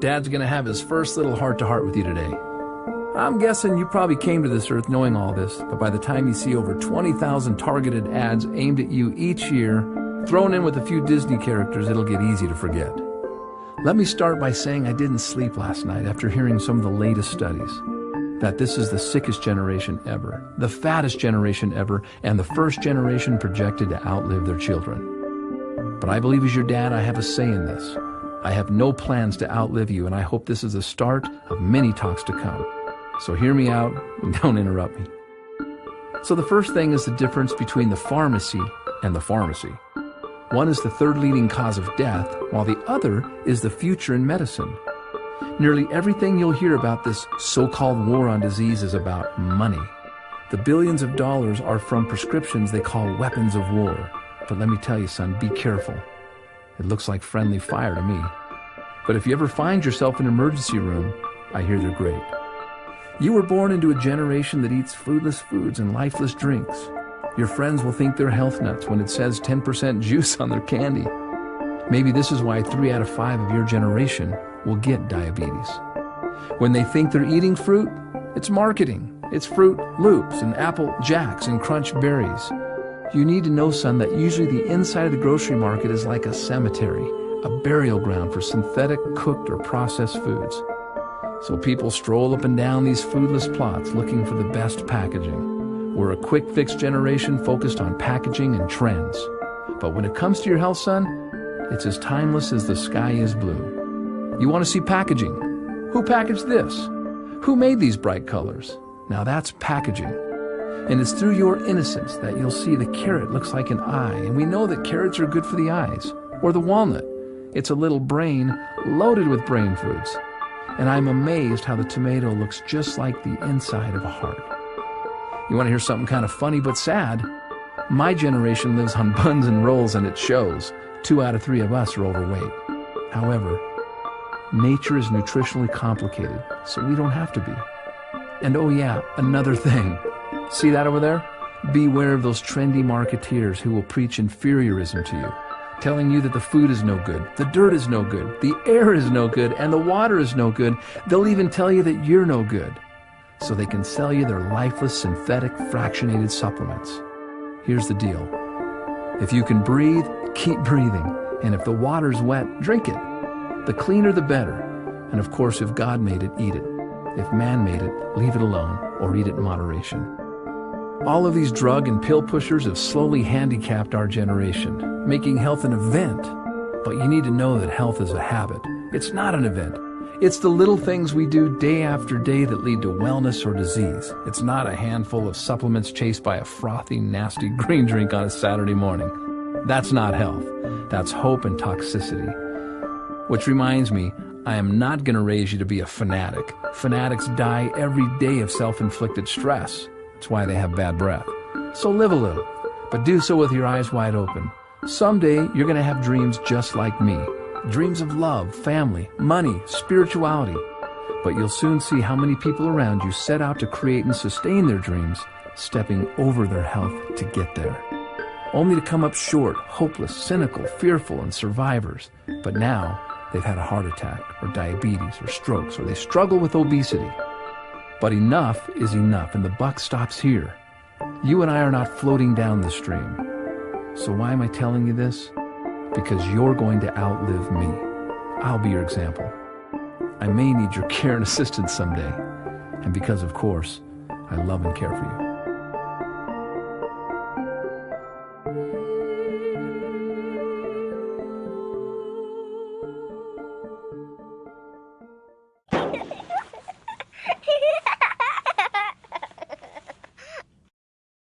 Dad's gonna have his first little heart-to-heart with you today. I'm guessing you probably came to this earth knowing all this, but by the time you see over 20,000 targeted ads aimed at you each year, thrown in with a few Disney characters, it'll get easy to forget. Let me start by saying I didn't sleep last night after hearing some of the latest studies. That this is the sickest generation ever, the fattest generation ever, and the first generation projected to outlive their children. But I believe as your dad, I have a say in this. I have no plans to outlive you, and I hope this is the start of many talks to come. So hear me out and don't interrupt me. So the first thing is the difference between the pharmacy and the pharmacy. One is the third leading cause of death, while the other is the future in medicine. Nearly everything you'll hear about this so-called war on disease is about money. The billions of dollars are from prescriptions they call weapons of war. But let me tell you, son, be careful. It looks like friendly fire to me. But if you ever find yourself in an emergency room, I hear they're great. You were born into a generation that eats foodless foods and lifeless drinks. Your friends will think they're health nuts when it says 10% juice on their candy. Maybe this is why 3 out of 5 of your generation will get diabetes. When they think they're eating fruit, it's marketing. It's Fruit Loops and Apple Jacks and Crunch Berries. You need to know, son, that usually the inside of the grocery market is like a cemetery, a burial ground for synthetic, cooked, or processed foods. So people stroll up and down these foodless plots looking for the best packaging. We're a quick-fix generation focused on packaging and trends. But when it comes to your health, son, it's as timeless as the sky is blue. You want to see packaging? Who packaged this? Who made these bright colors? Now that's packaging. And it's through your innocence that you'll see the carrot looks like an eye, and we know that carrots are good for the eyes. Or the walnut. It's a little brain loaded with brain foods. And I'm amazed how the tomato looks just like the inside of a heart. You want to hear something kind of funny but sad? My generation lives on buns and rolls, and it shows. 2 out of 3 of us are overweight. However, nature is nutritionally complicated, so we don't have to be. And oh yeah, another thing. See that over there? Beware of those trendy marketeers who will preach inferiorism to you, telling you that the food is no good, the dirt is no good, the air is no good, and the water is no good. They'll even tell you that you're no good, so they can sell you their lifeless, synthetic, fractionated supplements. Here's the deal. If you can breathe, keep breathing. And if the water's wet, drink it. The cleaner, the better. And of course, if God made it, eat it. If man made it, leave it alone or eat it in moderation. All of these drug and pill pushers have slowly handicapped our generation, making health an event. But you need to know that health is a habit. It's not an event. It's the little things we do day after day that lead to wellness or disease. It's not a handful of supplements chased by a frothy, nasty green drink on a Saturday morning. That's not health. That's hope and toxicity. Which reminds me, I am not going to raise you to be a fanatic. Fanatics die every day of self-inflicted stress. That's why they have bad breath. So live a little, but do so with your eyes wide open. Someday, you're going to have dreams just like me. Dreams of love, family, money, spirituality. But you'll soon see how many people around you set out to create and sustain their dreams, stepping over their health to get there. Only to come up short, hopeless, cynical, fearful, and survivors. But now, they've had a heart attack, or diabetes, or strokes, or they struggle with obesity. But enough is enough, and the buck stops here. You and I are not floating down the stream. So why am I telling you this? Because you're going to outlive me. I'll be your example. I may need your care and assistance someday. And because, of course, I love and care for you.